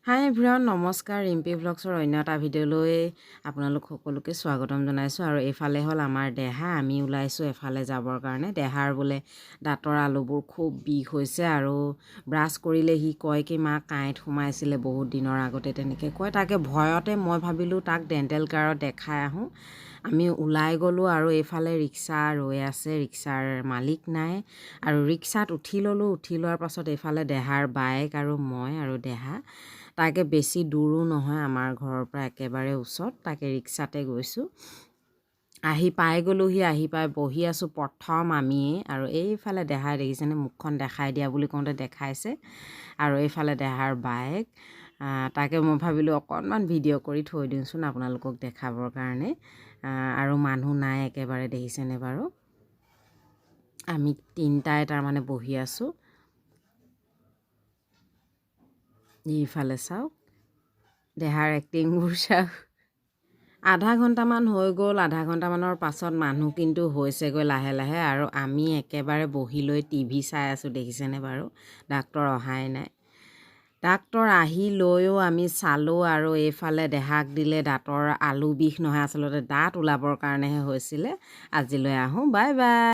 হাই everyone নমস্কাৰ ৰিম্পি ব্লগছৰ অন্য এটা ভিডিঅ'লৈ আপোনালোক সকলোকে স্বাগতম জনাইছোঁ আৰু এইফালে হ'ল আমাৰ দেহা আমি ওলাইছোঁ এফালে যাবৰ কাৰণে দেহাৰ বোলে দাঁতৰ আলুবোৰ খুব বিষ হৈছে আৰু ব্ৰাছ কৰিলে সি কয় কি মা কাঁইট সোমাইছিলে বহুত দিনৰ আগতে তেনেকৈ কয় তাকে ভয়তে মই ভাবিলোঁ তাক ডেণ্টেল কেয়াৰত দেখাই আহোঁ আমি ওলাই গ'লোঁ আৰু এইফালে ৰিক্সা ৰৈ আছে ৰিক্সাৰ মালিক নাই আৰু ৰিক্সাত উঠি ল'লোঁ উঠি লোৱাৰ পাছত এইফালে দেহাৰ বাইক আৰু মই আৰু দেহা তাকে বেছি দূৰো নহয় আমাৰ ঘৰৰ পৰা একেবাৰে ওচৰত তাকে ৰিক্সাতে গৈছোঁ আহি পাই গ'লোহি আহি পাই বহি আছোঁ প্ৰথম আমিয়ে আৰু এইফালে দেহাই দেখিছেনে মুখখন দেখাই দিয়া বুলি কওঁতে দেখাইছে আৰু এইফালে দেহাৰ বাইক তাকে মই ভাবিলোঁ অকণমান ভিডিঅ' কৰি থৈ দিওঁচোন আপোনালোকক দেখাবৰ কাৰণে আৰু মানুহ নাই একেবাৰে দেখিছেনে বাৰু আমি তিনিটাই তাৰমানে বহি আছোঁ এইফালে চাওক দেহাৰ এক্টিংবোৰ চাওক আধা ঘণ্টামান হৈ গ'ল আধা ঘণ্টামানৰ পাছত মানুহ কিন্তু হৈছেগৈ লাহে লাহে আৰু আমি একেবাৰে বহি লৈ টিভি চাই আছোঁ দেখিছেনে বাৰু ডাক্তৰ অহাই নাই ডাক্তৰ আহি লৈও আমি চালোঁ আৰু এইফালে দেহাক দিলে দাঁতৰ আলু বিষ নহয় আচলতে দাঁত ওলাবৰ কাৰণেহে হৈছিলে আজিলৈ আহোঁ বাই বাই।